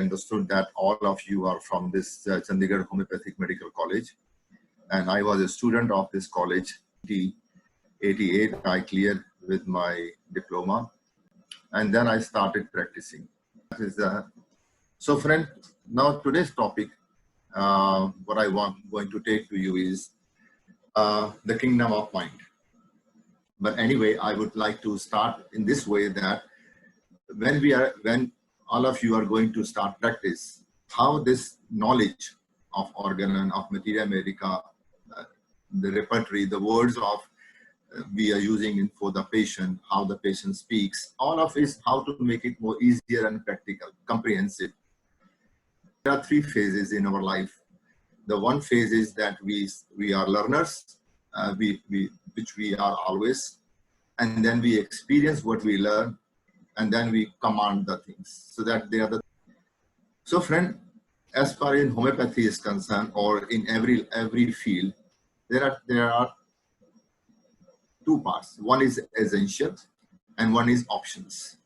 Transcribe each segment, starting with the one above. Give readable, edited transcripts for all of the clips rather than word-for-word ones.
understood that all of you are from this Chandigarh Homeopathic Medical College. And I was a student of this college. In 1988, I cleared with my diploma. And then I started practicing. So friend, now today's topic, what I going to take to you is the kingdom of mind. But anyway, I would like to start in this way that when all of you are going to start practice, how this knowledge of organ and of materia medica, the repertory, the words of we are using for the patient, how the patient speaks, all of it, how to make it more easier and practical, comprehensive. There are three phases in our life. The one phase is that we are learners, which we are always, and then we experience what we learn, and then we command the things. So that they are the. So friend, as far as homeopathy is concerned, or in every field, there are two parts. One is essential, and one is options.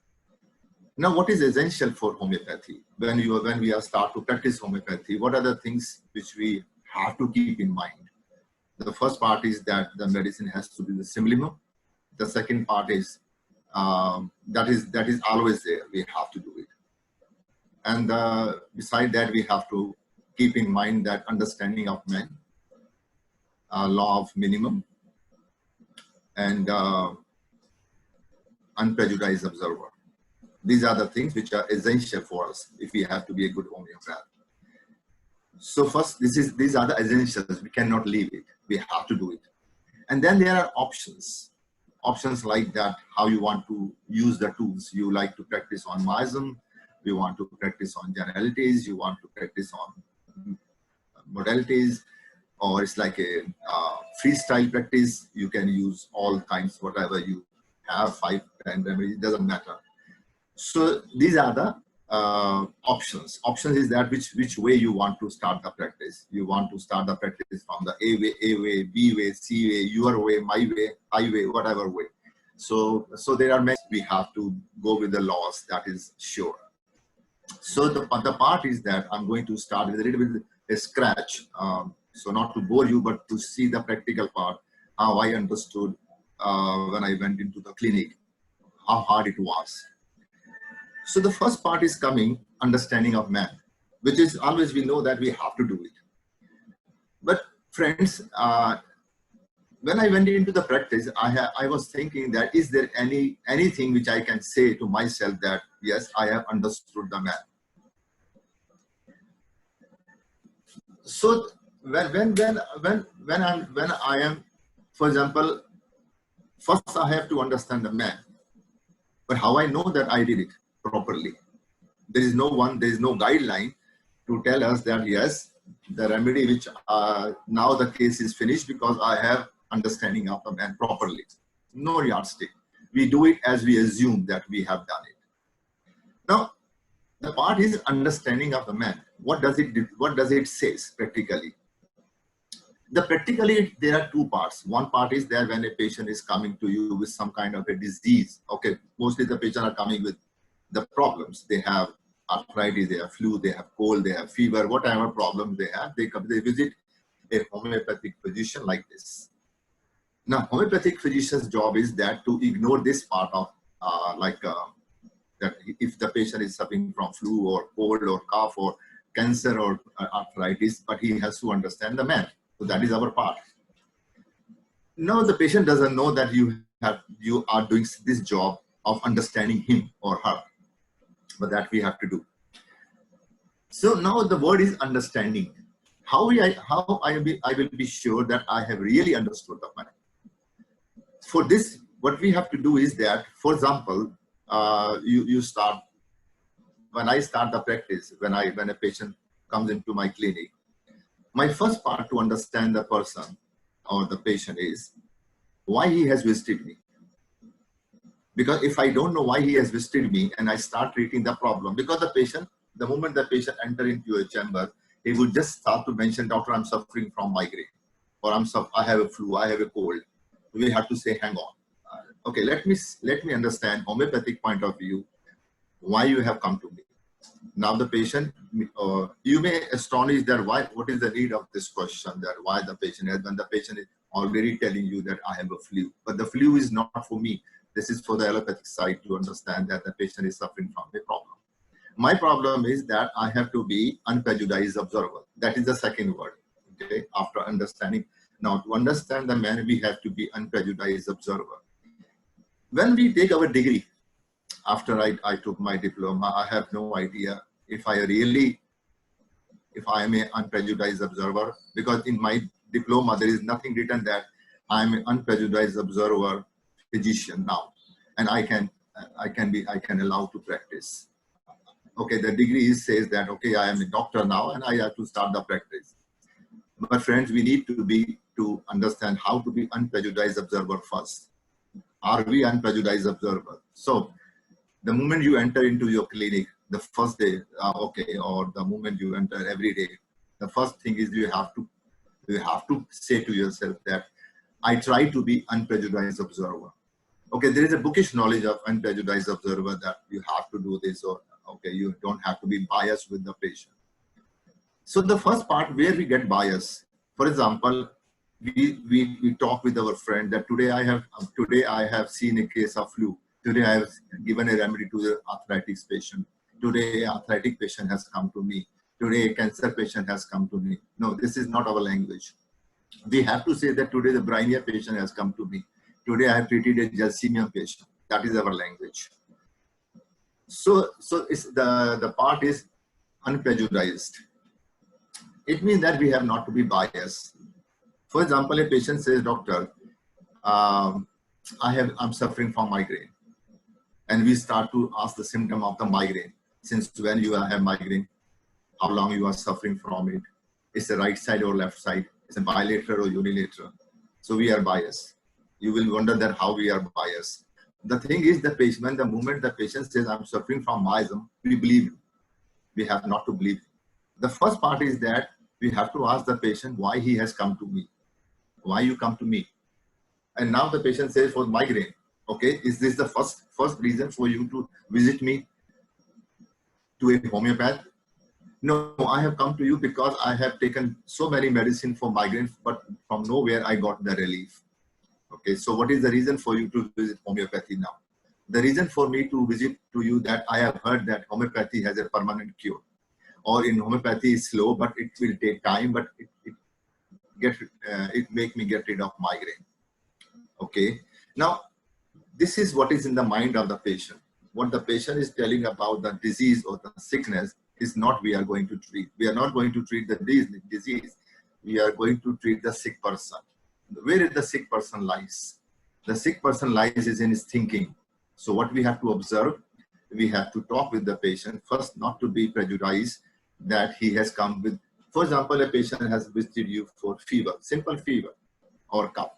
Now, what is essential for homeopathy? When we are start to practice homeopathy, what are the things which we have to keep in mind? The first part is that the medicine has to be the simillimum. The second part is that is always there. We have to do it. And beside that, we have to keep in mind that understanding of man, law of minimum, and unprejudiced observer. These are the things which are essential for us if we have to be a good homeopath. So first, these are the essentials. We cannot leave it. We have to do it. And then there are options. Options like that, how you want to use the tools. You like to practice on miasm. You want to practice on generalities. You want to practice on modalities. Or it's like a freestyle practice. You can use all kinds, whatever you have, 5, 10 remedies, it doesn't matter. So these are the options. Options is that which way you want to start the practice. You want to start the practice from the A way, B way, C way, your way, my way, I way, whatever way. So there are many. We have to go with the laws. That is sure. So the part is that I'm going to start with a little bit a scratch. So not to bore you, but to see the practical part, how I understood when I went into the clinic, how hard it was. So the first part is coming, understanding of man, which is always we know that we have to do it. But friends, when I went into the practice, I was thinking that is there anything which I can say to myself that yes, I have understood the man. So when I am, for example, first I have to understand the man, but how I know that I did it properly? There is no guideline to tell us that yes, the remedy which now the case is finished because I have understanding of the man properly. No yardstick. We do it as we assume that we have done it. Now, the part is understanding of the man. What does it say practically? Practically, there are two parts. One part is that when a patient is coming to you with some kind of a disease, okay, mostly the patient are coming with the problems. They have arthritis, they have flu, they have cold, they have fever, whatever problem they have, they visit a homeopathic physician like this. Now, homeopathic physician's job is that to ignore this part of that if the patient is suffering from flu or cold or cough or cancer or arthritis, but he has to understand the man. So that is our part. Now the patient doesn't know that you are doing this job of understanding him or her, but that we have to do. So now the word is understanding. How I will be sure that I have really understood the man. For this, what we have to do is that, for example, you start, when I start the practice, when a patient comes into my clinic, my first part to understand the person or the patient is why he has visited me. Because if I don't know why he has visited me and I start treating the problem, because the moment the patient enters into a chamber, he would just start to mention, doctor, I'm suffering from migraine, or I have a flu, I have a cold. We have to say, hang on. Okay, let me understand homeopathic point of view, why you have come to me. Now the patient, you may astonish that what is the need of this question, that why the patient has, when the patient is already telling you that I have a flu. But the flu is not for me. This is for the allopathic side to understand that the patient is suffering from a problem. My problem is that I have to be unprejudiced observer. That is the second word, okay, after understanding. Now, to understand the man, we have to be unprejudiced observer. When we take our degree, after I took my diploma, I have no idea if I am an unprejudiced observer, because in my diploma, there is nothing written that I am an unprejudiced observer physician now, and I can allow to practice. Okay, the degree says that, okay, I am a doctor now and I have to start the practice. But friends, we need to understand how to be unprejudiced observer first. Are we unprejudiced observer? So the moment you enter into your clinic, the first day, okay, or the moment you enter every day, the first thing is you have to say to yourself that I try to be unprejudiced observer. Okay, there is a bookish knowledge of unprejudiced observer that you have to do this, or okay, you don't have to be biased with the patient. So the first part where we get bias, for example, we talk with our friend that today I have seen a case of flu. Today I have given a remedy to the arthritis patient. Today arthritic patient has come to me. Today a cancer patient has come to me. No, this is not our language. We have to say that today the Brineia patient has come to me. Today I have treated a Yersinia patient. That is our language. So it's the part is unprejudiced. It means that we have not to be biased. For example, a patient says, doctor, I'm suffering from migraine. And we start to ask the symptom of the migraine. Since when you have migraine, how long you are suffering from it. It's the right side or left side. It's a bilateral or unilateral. So we are biased. You will wonder that how we are biased. The thing is, the patient, the moment the patient says, I'm suffering from miasm, we believe him. We have not to believe him. The first part is that we have to ask the patient why he has come to me. Why you come to me? And now the patient says for migraine. Okay, is this the first reason for you to visit me to a homeopath? No, I have come to you because I have taken so many medicine for migraine, but from nowhere I got the relief. Okay, so what is the reason for you to visit homeopathy now? The reason for me to visit to you that I have heard that homeopathy has a permanent cure, or in homeopathy is slow, but it will take time, but it make me get rid of migraine. Okay, now this is what is in the mind of the patient. What the patient is telling about the disease or the sickness is not we are going to treat. We are not going to treat the disease. We are going to treat the sick person. Where is the sick person lies? The sick person lies is in his thinking. So what we have to observe, we have to talk with the patient first, not to be prejudiced that he has come with. For example, a patient has visited you for fever, simple fever or cough.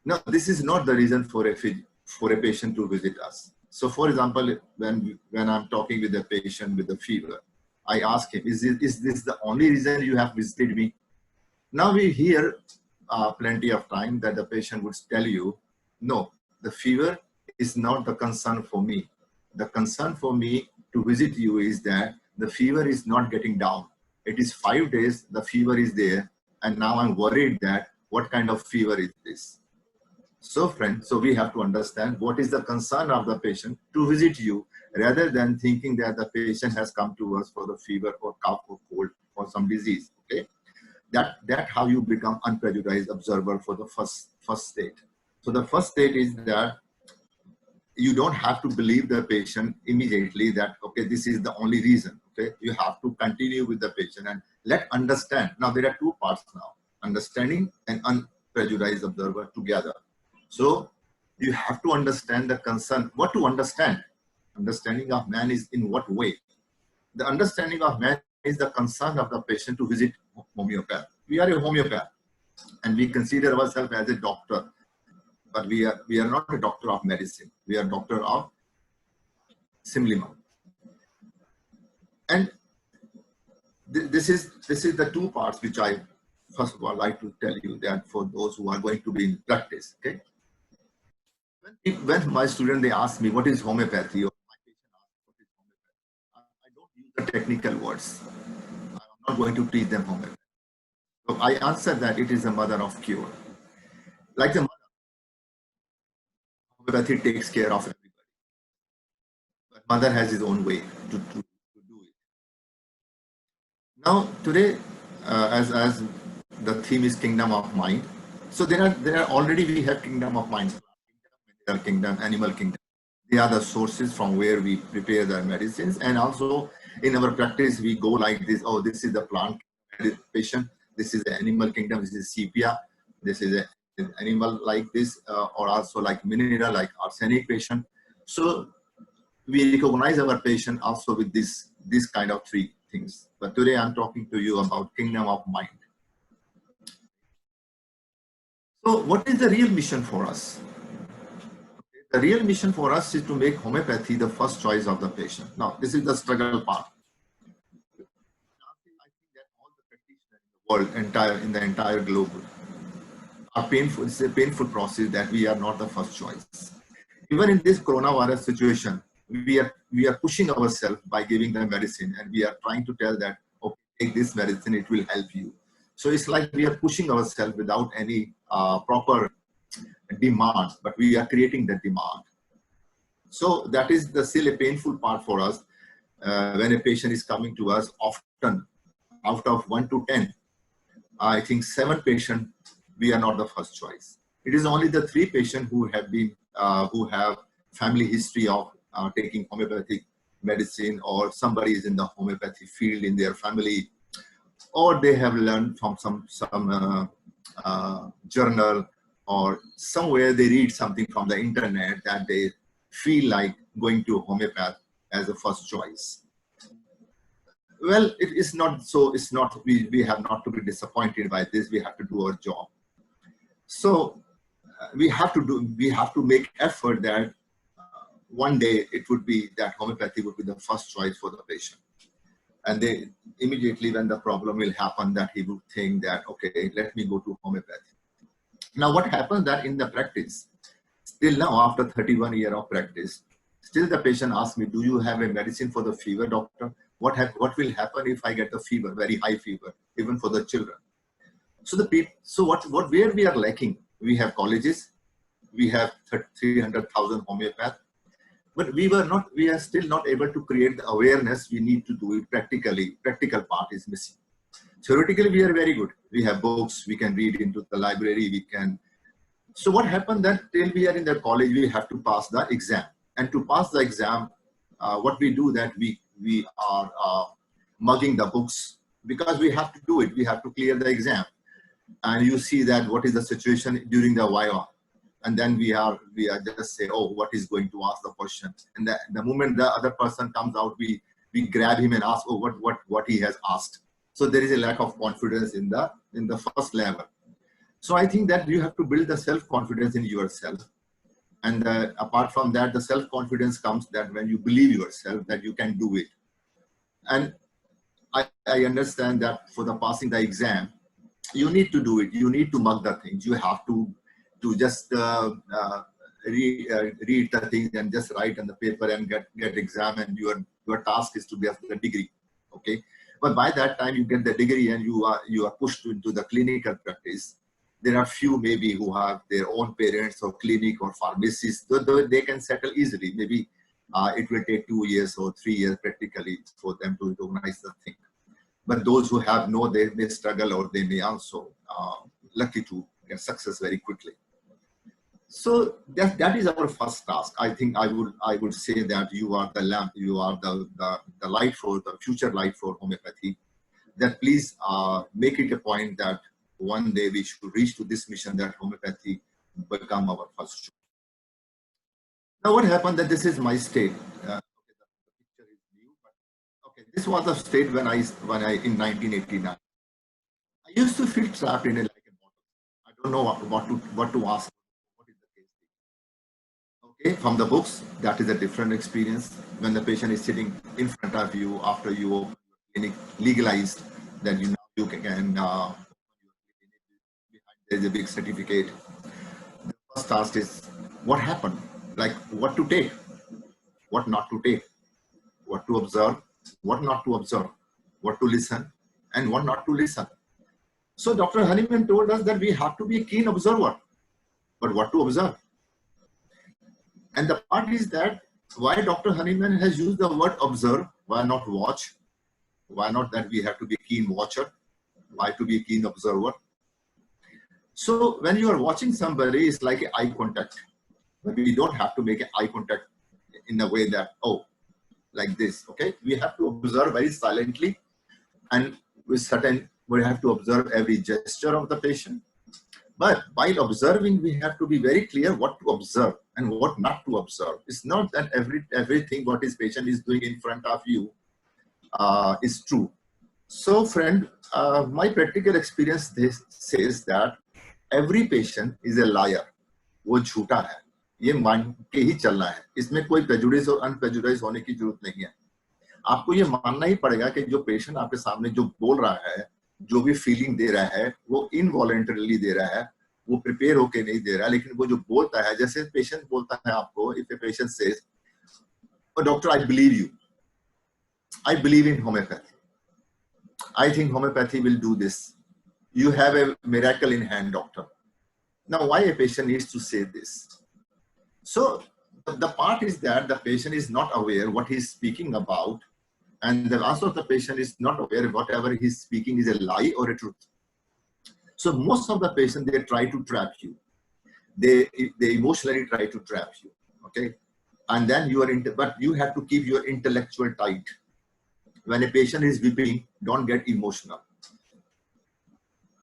Now, this is not the reason for a patient to visit us. So, for example, when I'm talking with a patient with a fever, I ask him, is this the only reason you have visited me? Now we hear plenty of time that the patient would tell you, no, the fever is not the concern for me. The concern for me to visit you is that the fever is not getting down. It is 5 days, the fever is there, and now I'm worried that what kind of fever is this? So friends, so we have to understand what is the concern of the patient to visit you, rather than thinking that the patient has come to us for the fever or cough or cold or some disease. Okay, that how you become unprejudiced observer for the first state. So the first state is that you don't have to believe the patient immediately that, okay, this is the only reason. Okay, you have to continue with the patient and let understand. Now there are two parts now, understanding and unprejudiced observer together. So you have to understand the concern. What to understand? Understanding of man is in what way? The understanding of man is the concern of the patient to visit homeopath. We are a homeopath and we consider ourselves as a doctor, but we are not a doctor of medicine. We are doctor of Simlimum. And this is the two parts which I first of all like to tell you that for those who are going to be in practice. Okay. When my student, they ask me what is homeopathy, or my patient asks what is homeopathy, I the technical words. I'm not going to teach them homeopathy. So I answer that it is a mother of cure. Like the mother, homeopathy takes care of everybody. But mother has his own way to do it. Now today, as the theme is kingdom of mind. So there are already we have kingdom of mind, mineral kingdom, animal kingdom. They are the sources from where we prepare the medicines, and also in our practice we go like this. Oh, this is the plant patient. This is the animal kingdom. This is sepia. This is an animal like this, or also like mineral like arsenic patient. So we recognize our patient also with this kind of three things. But today I'm talking to you about kingdom of mind. So what is the real mission for us? The real mission for us is to make homeopathy the first choice of the patient. Now, this is the struggle part. I think that all the practitioners in the world, in the entire globe, are painful. It's a painful process that we are not the first choice. Even in this coronavirus situation, we are pushing ourselves by giving them medicine, and we are trying to tell that, okay, take this medicine, it will help you. So it's like we are pushing ourselves without any proper demand, but we are creating the demand. So that is still a painful part for us. When a patient is coming to us, often out of 1 to 10, I think 7 patients, we are not the first choice. It is only the 3 patients who have family history of taking homeopathic medicine, or somebody is in the homeopathy field in their family, or they have learned from some journal, or somewhere they read something from the internet that they feel like going to homeopath as a first choice. Well, it is not so. It's not. We have not to be disappointed by this. We have to do our job. So we have to make effort that one day it would be that homeopathy would be the first choice for the patient. And they immediately, when the problem will happen, that he would think that, okay, let me go to homeopathy. Now, what happens that in the practice, still now after 31 years of practice, still the patient asks me, do you have a medicine for the fever, doctor? What will happen if I get the fever, very high fever, even for the children? So where we are lacking, we have colleges, we have 300,000 homeopaths, but we are still not able to create the awareness. We need to do it practically. Practical part is missing. Theoretically, we are very good. We have books, we can read into the library, we can. So what happened that till we are in the college, we have to pass the exam. And to pass the exam, what we do that we are mugging the books, because we have to do it. We have to clear the exam. And you see that what is the situation during the Viva. And then we are just say, oh, what is going to ask the question? And the moment the other person comes out, we grab him and ask, oh, what he has asked. So there is a lack of confidence in the first level. So I think that you have to build the self-confidence in yourself. And apart from that, the self-confidence comes that when you believe yourself that you can do it. And I understand that for the passing the exam, you need to do it. You need to mug the things. You have to just read the things and just write on the paper and get exam, and your task is to get the degree. Okay, but by that time you get the degree and you are pushed into the clinical practice. There are few maybe who have their own parents or clinic or pharmacists. They can settle easily. Maybe it will take 2 years or 3 years practically for them to recognize the thing. But those who have no, they may struggle, or they may also lucky to get success very quickly. So that is our first task. I think I would say that you are the lamp, you are the light for the future light for homeopathy. That please make it a point that one day we should reach to this mission that homeopathy become our first choice. Now what happened that this is my state. Okay, the picture is new, but okay, this was the state when I in 1989. I used to feel trapped in a like a bottle. I don't know what to ask. What is the case? Okay, from the books, that is a different experience. When the patient is sitting in front of you after you open your clinic legalized, then you can there's a big certificate. The first task is what happened, like what to take, what not to take, what to observe, what not to observe, what to listen, and what not to listen. So Dr. Honeyman told us that we have to be a keen observer, but what to observe? And the part is that why Dr. Honeyman has used the word observe, why not watch? Why not that we have to be a keen watcher? Why to be a keen observer? So when you are watching somebody, it's like eye contact. But we don't have to make an eye contact in a way that, oh, like this, okay? We have to observe very silently, and with certain, we have to observe every gesture of the patient. But while observing, we have to be very clear what to observe and what not to observe. It's not that everything what his patient is doing in front of you is true. So friend, my practical experience says that every patient is a liar. वो झूठा है, ये मान के ही चलना है. इसमें कोई prejudice और unprejudice होने की जरूरत नहीं है. आपको ये मानना ही पड़ेगा कि जो पेशेंट आपके सामने जो बोल रहा है, जो भी फीलिंग दे रहा है, वो इनवॉलंटरीली दे रहा है, वो प्रिपेयर होके नहीं दे रहा है, लेकिन वो जो बोलता है, जैसे पेशेंट बोलता है आपको, if a patient says, "Oh doctor, I believe you. I believe in homeopathy. I think homeopathy will do this. You have a miracle in hand, doctor." Now, why a patient needs to say this? So the part is that the patient is not aware what he's speaking about, and the answer of the patient is not aware whatever he's speaking is a lie or a truth. So most of the patients, they try to trap you. They emotionally try to trap you, okay? And then you are but you have to keep your intellectual tight. When a patient is weeping, don't get emotional.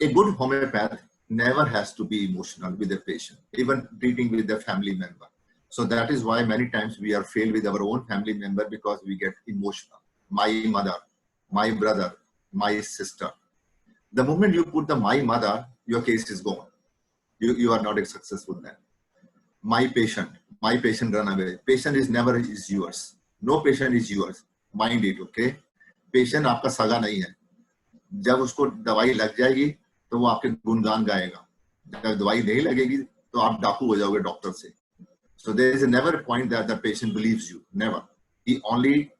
A good homeopath never has to be emotional with a patient, even treating with a family member. So that is why many times we are failed with our own family member, because we get emotional. My mother, my brother, my sister. The moment you put the my mother, your case is gone. You are not a successful then. My patient run away. Patient is never is yours. No patient is yours. Mind it, okay? Patient आपका सगा नहीं है. जब उसको दवाई लग जाएगी तो वो आपके गुणगान गाएगा. जब दवाई नहीं लगेगी तो आप डाकू हो जाओगे डॉक्टर से. So there is never a point that the patient believes you. Never. He only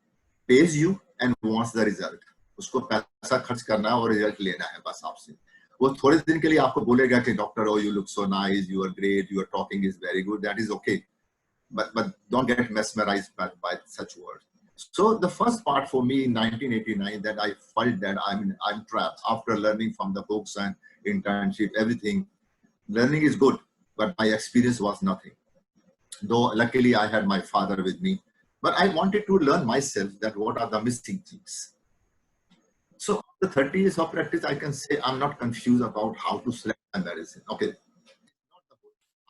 pays you and wants the result. उसको पैसा खर्च करना है और रिजल्ट लेना है बस आपसे. वो थोड़े दिन के लिए आपको बोलेगा कि doctor, oh you look so nice, you are great, your talking is very good. That is okay. But don't get mesmerized by such words. So the first part for me in 1989 that I felt that I'm trapped after learning from the books and internship, everything. Learning is good, but my experience was nothing. Though luckily I had my father with me, but I wanted to learn myself that what are the missing things. So after 30 years of practice, I can say I'm not confused about how to select my medicine. Okay,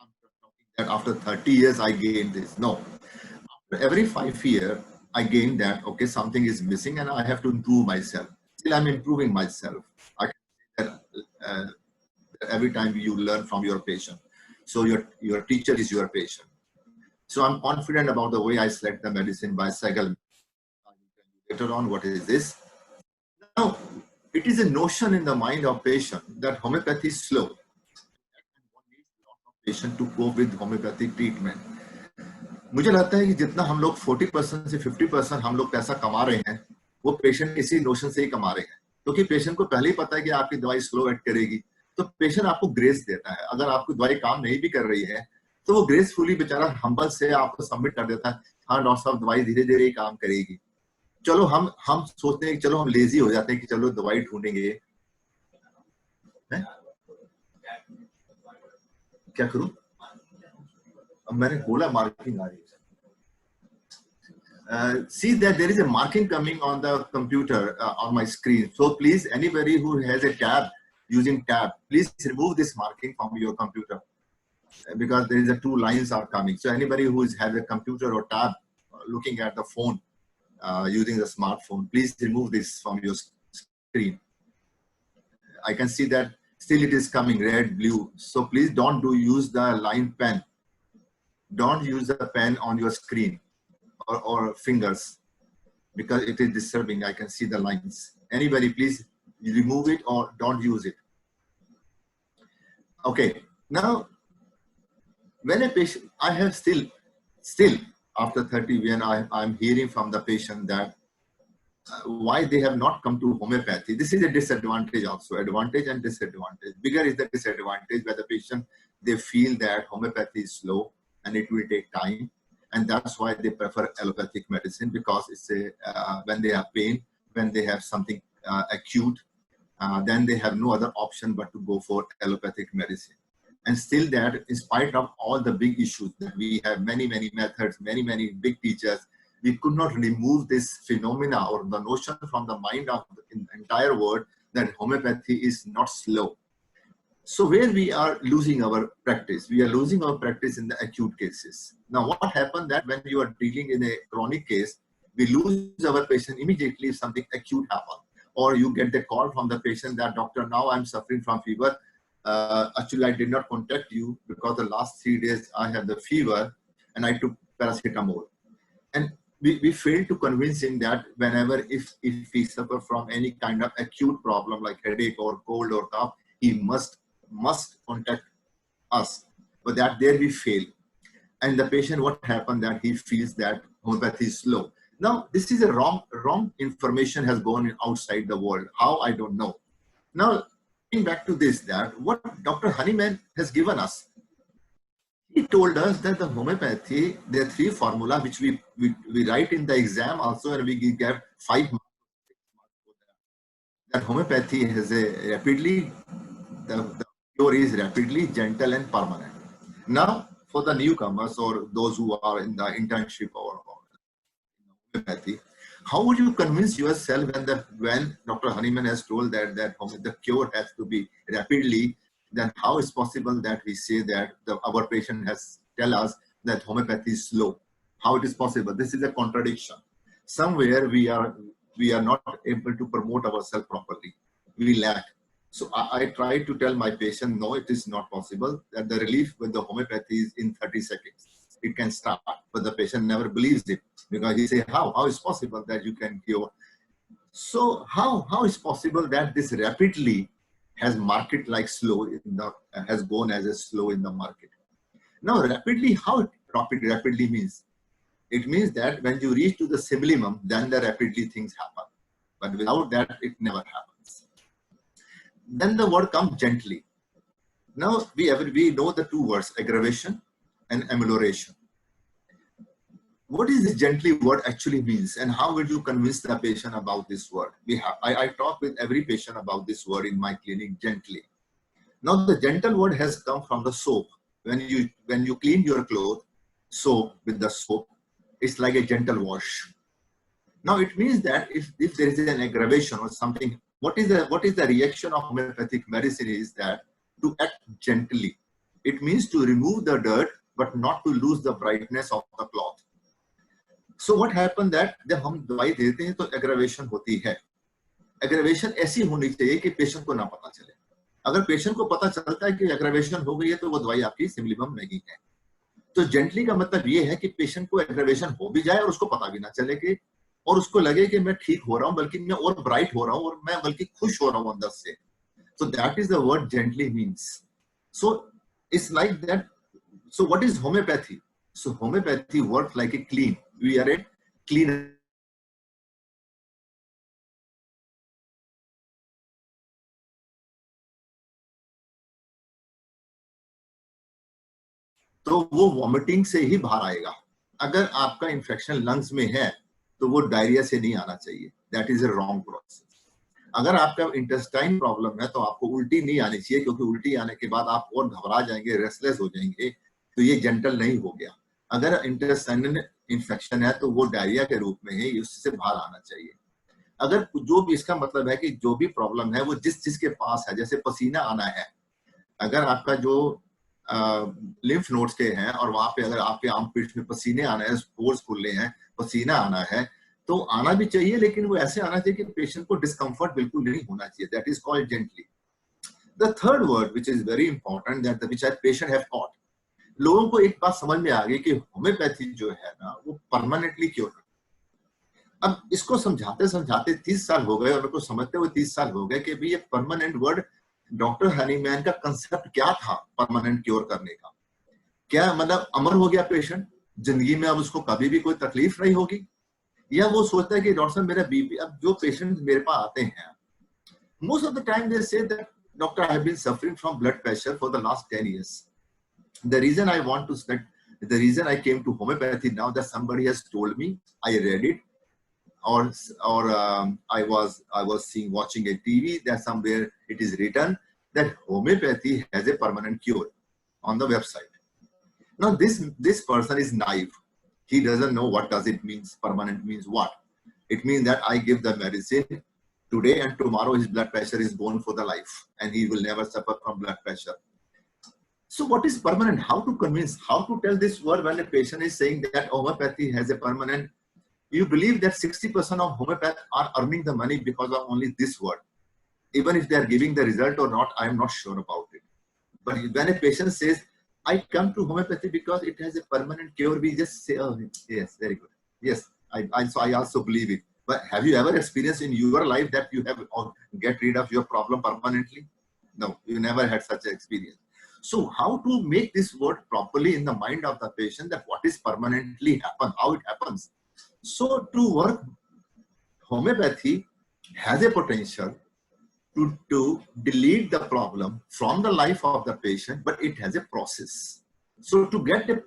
I'm talking that after 30 years I gained this. No, after every 5 years I gained that, okay, something is missing and I have to improve myself. Still I'm improving myself. I can say that every time you learn from your patient. So your teacher is your patient. So I'm confident about the way I select the medicine by Segal. Later on, what is this? Now, it is a notion in the mind of patient that homeopathy is slow. One needs a lot of patient to cope with homeopathic treatment. मुझे लगता है कि जितना हम लोग 40% से 50% हम लोग पैसा कमा रहे हैं, वो पेशेंट इसी नोशन से ही कमा रहे हैं, क्योंकि पेशेंट को पहले ही पता है कि आपकी दवाई स्लो एक्ट करेगी, तो पेशेंट आपको ग्रेस देता है. अगर आपकी दवाई काम नहीं भी कर रही है तो वो ग्रेसफुली बेचारा हम्बल से आपको सबमिट कर देता है, हाँ डॉक्टर साहब दवाई धीरे धीरे ही काम करेगी. चलो हम सोचते हैं कि चलो हम लेजी हो जाते हैं कि चलो दवाई ढूंढेंगे. क्या करूं? अब मैंने बोला मार्किंग आ रही है. See that there is a marking coming on the computer on my screen. So please, anybody who has a tab, using tab, please remove this marking from your computer, because there is a 2 lines are coming. So anybody who has a computer or tab looking at the phone, using the smartphone, please remove this from your screen. I can see that still it is coming red, blue. So please don't use the line pen. Don't use the pen on your screen or fingers, because it is disturbing. I can see the lines. Anybody, please remove it or don't use it. Okay. Now, when a patient, I have still after 30, when I'm hearing from the patient that why they have not come to homeopathy. This is a disadvantage also, advantage and disadvantage. Bigger is the disadvantage where the patient, they feel that homeopathy is slow and it will take time. And that's why they prefer allopathic medicine, because it's when they have pain, when they have something acute, then they have no other option but to go for allopathic medicine. And still that, in spite of all the big issues that we have, many methods, many big teachers, we could not remove this phenomena or the notion from the mind of the entire world that homeopathy is not slow. So where we are losing our practice, we are losing our practice in the acute cases. Now what happened that when you are dealing in a chronic case, we lose our patient immediately if something acute happens. Or you get the call from the patient that, doctor, now I'm suffering from fever. Actually, I did not contact you because the last 3 days I had the fever and I took paracetamol. And we failed to convince him that whenever, if he suffer from any kind of acute problem like headache or cold or cough, he must contact us. But that there we fail. And the patient, what happened that he feels that homeopathy is slow. Now, this is a wrong information has gone outside the world. How, I don't know. Now, getting back to this, that what Dr. Hahnemann has given us, he told us that the homeopathy, there are 3 formula which we write in the exam also, and we get 5 marks. That homeopathy has a rapidly, the cure is rapidly, gentle and permanent. Now, for the newcomers or those who are in the internship or homeopathy, how would you convince yourself when Dr. Hahnemann has told that the cure has to be rapidly, then how is possible that we say that our patient has tell us that homeopathy is slow? How it is possible? This is a contradiction. Somewhere we are not able to promote ourselves properly. We lack. So I try to tell my patient, no, it is not possible, that the relief with the homeopathy is in 30 seconds. It can start, but the patient never believes it, because he says, how is possible that you can cure? So how is possible that this rapidly has market like slow has gone as a slow in the market? Now rapidly, how rapidly means? It means that when you reach to the sublimum, then the rapidly things happen. But without that, it never happens. Then the word comes gently. Now we know the 2 words, aggravation and amelioration. What is the gently word actually means, and how will you convince the patient about this word? I talk with every patient about this word in my clinic, gently. Now the gentle word has come from the soap. When you clean your clothes, soap with the soap, it's like a gentle wash. Now it means that if there is an aggravation or something, what is the reaction of homeopathic medicine is that to act gently. It means to remove the dirt but not to lose the brightness of the cloth. So what happened that जब हम दवाई देते हैं तो aggravation होती है. Aggravation ऐसी होनी चाहिए कि पेशेंट को ना पता चले. अगर पेशेंट को पता चलता है कि aggravation हो गई है तो वो दवाई आपकी सिमिलिमम नहीं है. तो जेंटली का मतलब ये है कि पेशेंट को एग्रेवेशन हो भी जाए और उसको पता भी ना चले कि, और उसको लगे कि मैं ठीक हो रहा हूं, बल्कि मैं और ब्राइट हो रहा हूं और मैं बल्कि खुश हो रहा हूं अंदर से. So that is the word gently means. So it's like that. So what is homeopathy? So homeopathy works like a clean. We are a cleaner. तो वो वॉमिटिंग से ही बाहर आएगा. अगर आपका इंफेक्शन लंग्स में है तो वो डायरिया से नहीं आना चाहिए. That is a wrong process. अगर आपका इंटेस्टाइन प्रॉब्लम है तो आपको उल्टी नहीं आनी चाहिए, क्योंकि उल्टी आने के बाद आप और घबरा जाएंगे, रेस्टलेस हो जाएंगे, तो ये जेंटल नहीं हो गया. अगर इंटेस्टाइनल इंफेक्शन है तो वो डायरिया के रूप में है, उससे बाहर आना चाहिए. अगर जो भी, इसका मतलब है कि जो भी प्रॉब्लम है वो जिसके पास है, जैसे पसीना आना है, अगर आपका जो लिम्फ नोड्स के हैं और वहां पे अगर आपके आर्म पिट्स में पसीने आना है, पोर्स खुले हैं, पसीना आना है, तो आना भी चाहिए, लेकिन वो ऐसे आना चाहिए कि पेशेंट को डिस्कम्फर्ट बिल्कुल नहीं होना चाहिए. That is called gently. The third word which is very important, that which patient have caught. लोगों को एक बात समझ में आ गई कि होम्योपैथी जो है ना वो परमानेंटली क्योर करती है. अब इसको समझाते समझाते 30 साल हो गए और मेरे को समझते हुए 30 साल हो गए कि भाई ये परमानेंट वर्ड, डॉक्टर हनीमैन का कंसेप्ट क्या था परमानेंट क्योर करने का? क्या मतलब अमर हो गया पेशेंट, जिंदगी में अब उसको कभी भी कोई तकलीफ नहीं होगी, या वो सोचता है कि डॉक्टर साहब मेरा बीपी, अब जो पेशेंट मेरे पास आते हैं, most of the time they say that doctor, I have been suffering from blood pressure for the last 10 years. The reason I want to spend, the reason I came to homeopathy now, that somebody has told me, I read it, or I was watching a TV that somewhere it is written that homeopathy has a permanent cure on the website. Now this person is naive. He doesn't know what does it means. Permanent means what? It means that I give the medicine today and tomorrow his blood pressure is gone for the life and he will never suffer from blood pressure. So what is permanent? How to convince? How to tell this word when a patient is saying that homeopathy has a permanent? You believe that 60% of homeopaths are earning the money because of only this word. Even if they are giving the result or not, I am not sure about it. But when a patient says, I come to homeopathy because it has a permanent cure, we just say, oh, yes, very good. Yes, I also believe it. But have you ever experienced in your life that you have get rid of your problem permanently? No, you never had such an experience. So how to make this word properly in the mind of the patient, that what is permanently happen, how it happens. So to work, homeopathy has a potential to delete the problem from the life of the patient, but it has a process. So to get rid of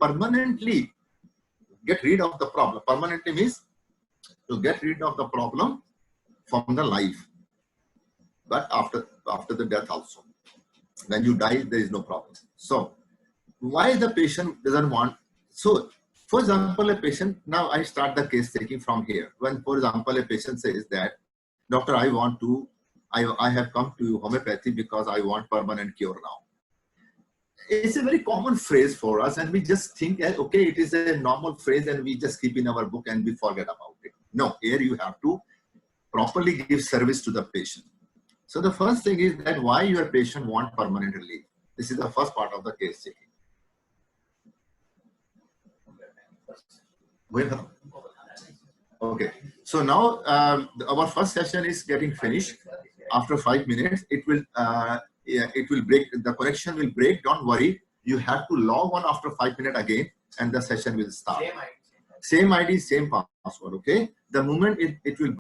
the problem, permanently means to get rid of the problem from the life, but after the death also. When you die, there is no problem. So why the patient doesn't want? So for example, a patient, now I start the case taking from here. When, for example, a patient says that, doctor, I have come to homeopathy because I want permanent cure now. It's a very common phrase for us, and we just think, okay, it is a normal phrase and we just keep in our book and we forget about it. No, here you have to properly give service to the patient. So the first thing is that why your patient want permanent relief. This is the first part of the case taking. Okay, so now our first session is getting finished. After 5 minutes, it will break. The connection will break. Don't worry. You have to log on after 5 minutes again, and the session will start. Same ID, same password. Okay. The moment it will